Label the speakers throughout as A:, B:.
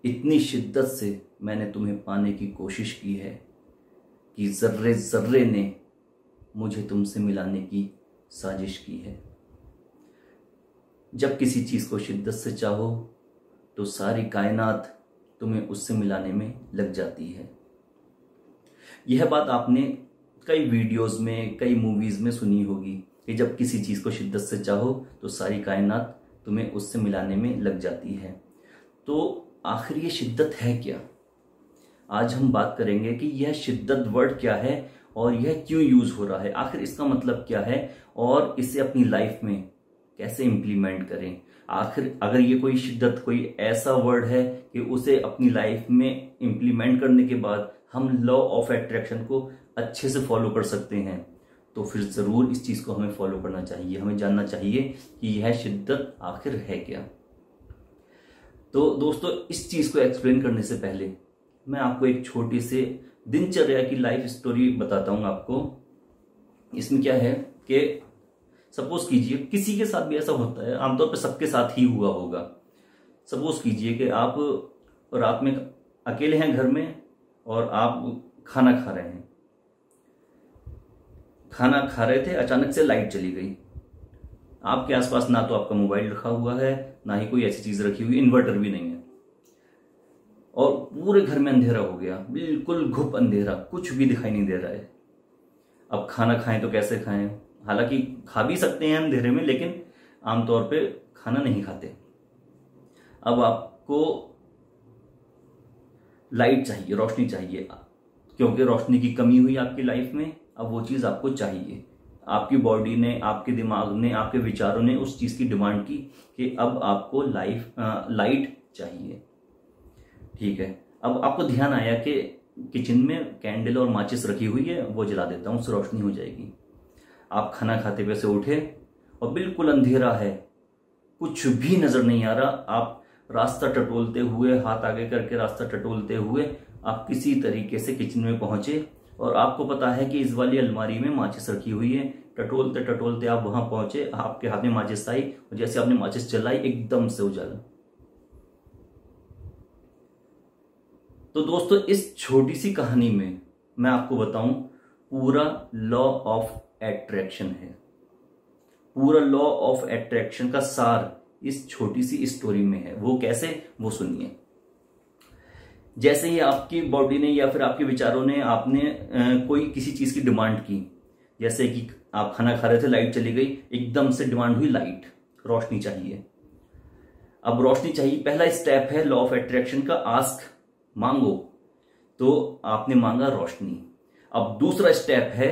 A: इतनी शिद्दत से मैंने तुम्हें पाने की कोशिश की है कि जर्रे जर्रे ने मुझे तुमसे मिलाने की साजिश की है। जब किसी चीज को शिद्दत से चाहो तो सारी कायनात तुम्हें उससे मिलाने में लग जाती है। यह बात आपने कई वीडियोस में, कई मूवीज में सुनी होगी कि जब किसी चीज को शिद्दत से चाहो तो सारी कायनात तुम्हें उससे मिलाने में लग जाती है। तो आखिर ये शिद्दत है क्या? आज हम बात करेंगे कि यह शिद्दत वर्ड क्या है और यह क्यों यूज हो रहा है, आखिर इसका मतलब क्या है और इसे अपनी लाइफ में कैसे इंप्लीमेंट करें। आखिर अगर ये कोई शिद्दत कोई ऐसा वर्ड है कि उसे अपनी लाइफ में इंप्लीमेंट करने के बाद हम लॉ ऑफ अट्रैक्शन को अच्छे से फॉलो कर सकते हैं, तो फिर जरूर इस चीज को हमें फॉलो करना चाहिए। हमें जानना चाहिए कि यह शिद्दत आखिर है क्या। तो दोस्तों, इस चीज को एक्सप्लेन करने से पहले मैं आपको एक छोटी सी दिनचर्या की लाइफ स्टोरी बताता हूं आपको। इसमें क्या है कि सपोज कीजिए किसी के साथ भी ऐसा होता है, आमतौर पर सबके साथ ही हुआ होगा। सपोज कीजिए कि आप रात में अकेले हैं घर में और आप खाना खा रहे हैं। खाना खा रहे थे, अचानक से लाइट चली गई। आपके आसपास ना तो आपका मोबाइल रखा हुआ है, ना ही कोई ऐसी चीज रखी हुई, इन्वर्टर भी नहीं है, और पूरे घर में अंधेरा हो गया, बिल्कुल घुप अंधेरा, कुछ भी दिखाई नहीं दे रहा है। अब खाना खाएं तो कैसे खाएं? हालांकि खा भी सकते हैं अंधेरे में, लेकिन आमतौर पे खाना नहीं खाते। अब आपको लाइट चाहिए, रोशनी चाहिए, क्योंकि रोशनी की कमी हुई आपकी लाइफ में। अब वो चीज आपको चाहिए। आपकी बॉडी ने, आपके दिमाग ने, आपके विचारों ने उस चीज की डिमांड की कि अब आपको लाइट चाहिए। ठीक है, अब आपको ध्यान आया कि किचन में कैंडल और माचिस रखी हुई है, वो जला देता हूं, उससे रोशनी हो जाएगी। आप खाना खाते हुए से उठे और बिल्कुल अंधेरा है, कुछ भी नजर नहीं आ रहा। आप रास्ता टटोलते हुए, हाथ आगे करके रास्ता टटोलते हुए आप किसी तरीके से किचन में पहुंचे और आपको पता है कि इस वाली अलमारी में माचिस रखी हुई है। टटोलते टटोलते आप वहां पहुंचे, आपके हाथ में माचिस आई और जैसे आपने माचिस जलाई एकदम से उजाला। तो दोस्तों, इस छोटी सी कहानी में मैं आपको बताऊं, पूरा लॉ ऑफ अट्रैक्शन है। पूरा लॉ ऑफ अट्रैक्शन का सार इस छोटी सी स्टोरी में है। वो कैसे, वो सुनिए। जैसे ही आपकी बॉडी ने या फिर आपके विचारों ने, आपने कोई किसी चीज की डिमांड की, जैसे कि आप खाना खा रहे थे, लाइट चली गई, एकदम से डिमांड हुई लाइट, रोशनी चाहिए। अब रोशनी चाहिए, पहला स्टेप है लॉ ऑफ अट्रैक्शन का, आस्क, मांगो। तो आपने मांगा रोशनी। अब दूसरा स्टेप है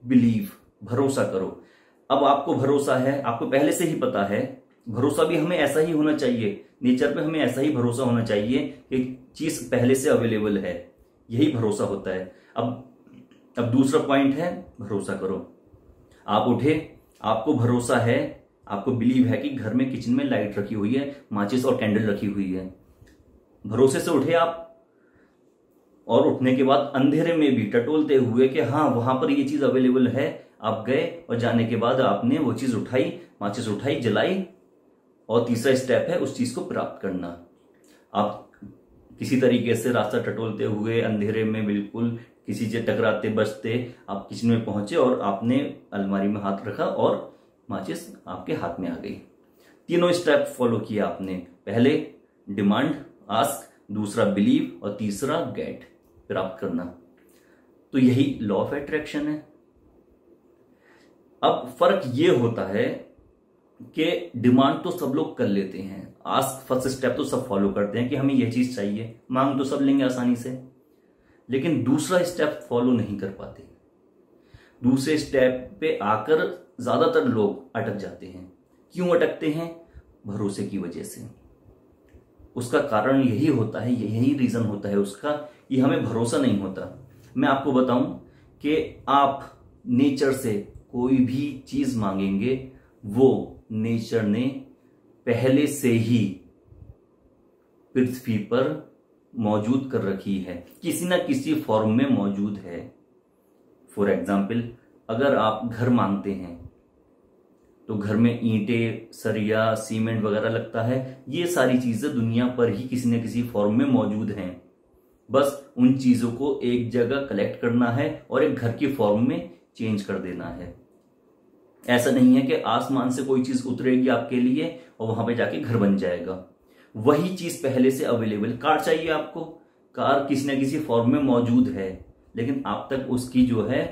A: बिलीव, भरोसा करो। अब आपको भरोसा है, आपको पहले से ही पता है, भरोसा भी हमें ऐसा ही होना चाहिए, नेचर पे हमें ऐसा ही भरोसा होना चाहिए कि चीज पहले से अवेलेबल है, यही भरोसा होता है। अब दूसरा पॉइंट है भरोसा करो। आप उठे, आपको भरोसा है, आपको बिलीव है कि घर में किचन में लाइट रखी हुई है, माचिस और कैंडल रखी हुई है। भरोसे से उठे आप, और उठने के बाद अंधेरे में भी टटोलते हुए कि हाँ वहां पर ये चीज अवेलेबल है, आप गए और जाने के बाद आपने वो चीज उठाई, माचिस उठाई, जलाई। और तीसरा स्टेप है उस चीज को प्राप्त करना। आप किसी तरीके से रास्ता टटोलते हुए अंधेरे में बिल्कुल किसी से टकराते बचते आप किचन में पहुंचे और आपने अलमारी में हाथ रखा और माचिस आपके हाथ में आ गई। तीनों स्टेप फॉलो किया आपने। पहले डिमांड, आस्क, दूसरा बिलीव और तीसरा गेट, प्राप्त करना। तो यही लॉ ऑफ अट्रैक्शन है। अब फर्क ये होता है कि डिमांड तो सब लोग कर लेते हैं, आस्क फर्स्ट स्टेप तो सब फॉलो करते हैं कि हमें यह चीज चाहिए, मांग तो सब लेंगे आसानी से, लेकिन दूसरा स्टेप फॉलो नहीं कर पाते। दूसरे स्टेप पे आकर ज्यादातर लोग अटक जाते हैं। क्यों अटकते हैं? भरोसे की वजह से। उसका कारण यही होता है, यही रीजन होता है उसका, कि हमें भरोसा नहीं होता। मैं आपको बताऊं कि आप नेचर से कोई भी चीज मांगेंगे, वो नेचर ने पहले से ही पृथ्वी पर मौजूद कर रखी है, किसी ना किसी फॉर्म में मौजूद है। फॉर एग्जाम्पल, अगर आप घर मांगते हैं तो घर में ईंटें, सरिया, सीमेंट वगैरह लगता है। ये सारी चीजें दुनिया पर ही किसी न किसी फॉर्म में मौजूद हैं। बस उन चीजों को एक जगह कलेक्ट करना है और एक घर की फॉर्म में चेंज कर देना है। ऐसा नहीं है कि आसमान से कोई चीज उतरेगी आपके लिए और वहां पे जाके घर बन जाएगा। वही चीज पहले से अवेलेबल, कार चाहिए आपको, कार किसी न किसी फॉर्म में मौजूद है, लेकिन आप तक उसकी जो है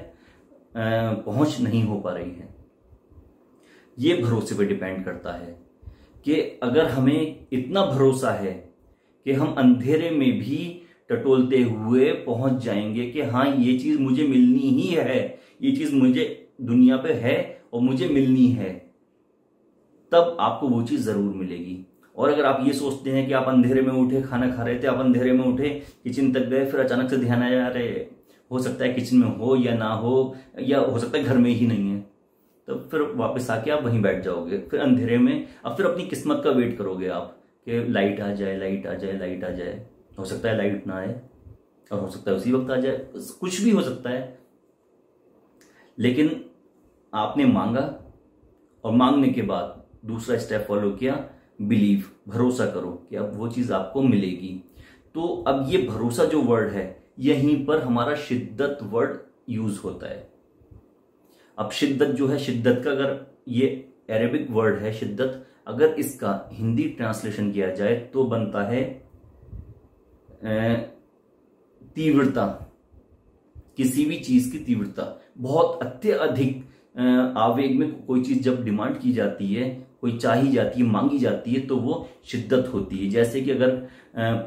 A: पहुंच नहीं हो पा रही है। ये भरोसे पे डिपेंड करता है कि अगर हमें इतना भरोसा है कि हम अंधेरे में भी टटोलते हुए पहुंच जाएंगे कि हाँ ये चीज मुझे मिलनी ही है, ये चीज मुझे दुनिया पे है और मुझे मिलनी है, तब आपको वो चीज जरूर मिलेगी। और अगर आप ये सोचते हैं कि आप अंधेरे में उठे, खाना खा रहे थे, आप अंधेरे में उठे, किचन तक गए, फिर अचानक से ध्यान आया अरे हो सकता है किचन में हो या ना हो, या हो सकता है घर में ही नहीं है, तो फिर वापस आके आप वहीं बैठ जाओगे, फिर अंधेरे में अब फिर अपनी किस्मत का वेट करोगे आप कि लाइट आ जाए, लाइट आ जाए, लाइट आ जाए। हो सकता है लाइट ना आए और हो सकता है उसी वक्त आ जाए, कुछ भी हो सकता है। लेकिन आपने मांगा और मांगने के बाद दूसरा स्टेप फॉलो किया, बिलीव, भरोसा करो कि अब वो चीज आपको मिलेगी। तो अब ये भरोसा जो वर्ड है, यहीं पर हमारा शिद्दत वर्ड यूज होता है। अब शिद्दत जो है, शिद्दत का अगर ये अरेबिक वर्ड है शिद्दत, अगर इसका हिंदी ट्रांसलेशन किया जाए तो बनता है तीव्रता, किसी भी चीज की तीव्रता। बहुत अत्यधिक आवेग में कोई चीज जब डिमांड की जाती है, कोई चाही जाती है, मांगी जाती है, तो वो शिद्दत होती है। जैसे कि अगर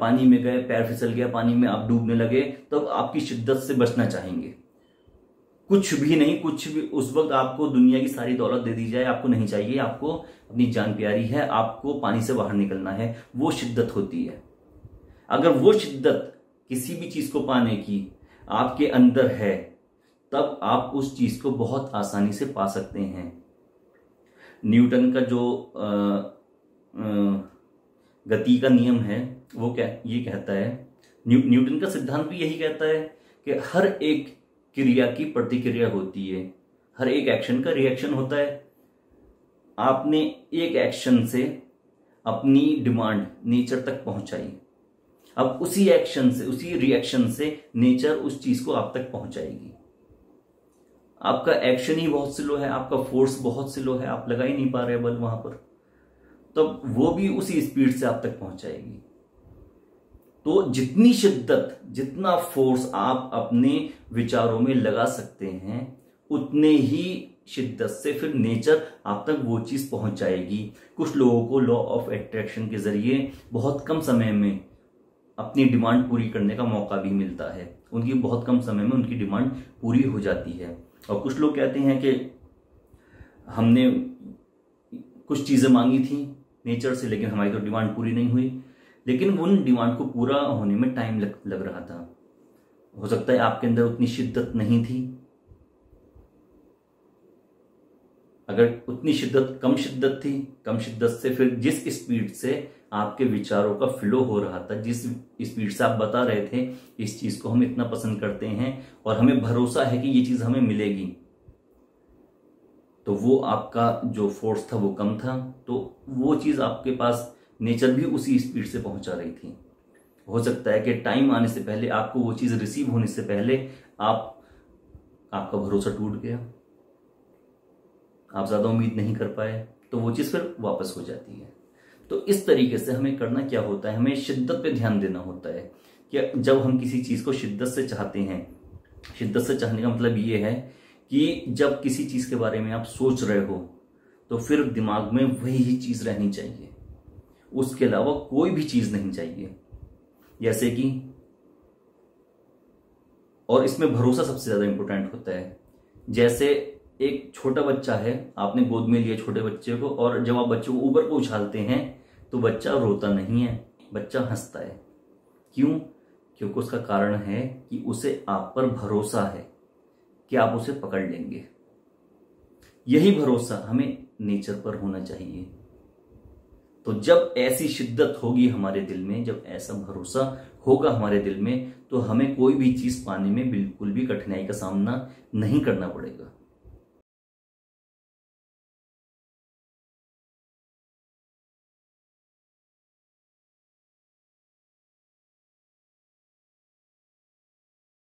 A: पानी में गए, पैर फिसल गया, पानी में आप डूबने लगे, तो आपकी शिद्दत से बचना चाहेंगे। कुछ भी नहीं, कुछ भी उस वक्त आपको दुनिया की सारी दौलत दे दी जाए, आपको नहीं चाहिए, आपको अपनी जान प्यारी है, आपको पानी से बाहर निकलना है, वो शिद्दत होती है। अगर वो शिद्दत किसी भी चीज को पाने की आपके अंदर है, तब आप उस चीज को बहुत आसानी से पा सकते हैं। न्यूटन का जो गति का नियम है वो क्या ये कहता है, न्यूटन का सिद्धांत भी यही कहता है कि हर एक क्रिया की प्रतिक्रिया होती है, हर एक एक्शन का रिएक्शन होता है। आपने एक एक्शन से अपनी डिमांड नेचर तक पहुंचाई, अब उसी एक्शन से, उसी रिएक्शन से नेचर उस चीज को आप तक पहुंचाएगी। आपका एक्शन ही बहुत स्लो है, आपका फोर्स बहुत स्लो है, आप लगा ही नहीं पा रहे बल वहां पर, तब वो भी उसी स्पीड से आप तक पहुंचाएगी। तो जितनी शिद्दत, जितना फोर्स आप अपने विचारों में लगा सकते हैं, उतने ही शिद्दत से फिर नेचर आप तक वो चीज पहुंच जाएगी। कुछ लोगों को लॉ ऑफ अट्रैक्शन के जरिए बहुत कम समय में अपनी डिमांड पूरी करने का मौका भी मिलता है, उनकी बहुत कम समय में उनकी डिमांड पूरी हो जाती है। और कुछ लोग कहते हैं कि हमने कुछ चीजें मांगी थी नेचर से, लेकिन हमारी तो डिमांड पूरी नहीं हुई, लेकिन उन डिमांड को पूरा होने में टाइम लग रहा था। हो सकता है आपके अंदर उतनी शिद्दत नहीं थी। अगर उतनी शिद्दत, कम शिद्दत थी, कम शिद्दत से फिर जिस स्पीड से आपके विचारों का फ्लो हो रहा था, जिस स्पीड से आप बता रहे थे इस चीज को हम इतना पसंद करते हैं और हमें भरोसा है कि ये चीज हमें मिलेगी, तो वो आपका जो फोर्स था वो कम था, तो वो चीज आपके पास नेचर भी उसी स्पीड से पहुंचा रही थी। हो सकता है कि टाइम आने से पहले, आपको वो चीज रिसीव होने से पहले आपका भरोसा टूट गया, आप ज्यादा उम्मीद नहीं कर पाए, तो वो चीज फिर वापस हो जाती है। तो इस तरीके से हमें करना क्या होता है, हमें शिद्दत पे ध्यान देना होता है कि जब हम किसी चीज को शिद्दत से चाहते हैं, शिद्दत से चाहने का मतलब ये है कि जब किसी चीज के बारे में आप सोच रहे हो तो फिर दिमाग में वही चीज रहनी चाहिए, उसके अलावा कोई भी चीज नहीं चाहिए। जैसे कि, और इसमें भरोसा सबसे ज्यादा इंपॉर्टेंट होता है। जैसे एक छोटा बच्चा है, आपने गोद में लिया छोटे बच्चे को, और जब आप बच्चे को ऊपर को उछालते हैं तो बच्चा रोता नहीं है, बच्चा हंसता है। क्यों? क्योंकि उसका कारण है कि उसे आप पर भरोसा है कि आप उसे पकड़ लेंगे। यही भरोसा हमें नेचर पर होना चाहिए। तो जब ऐसी शिद्दत होगी हमारे दिल में, जब ऐसा भरोसा होगा हमारे दिल में, तो हमें कोई भी चीज पाने में बिल्कुल भी कठिनाई का सामना नहीं करना पड़ेगा।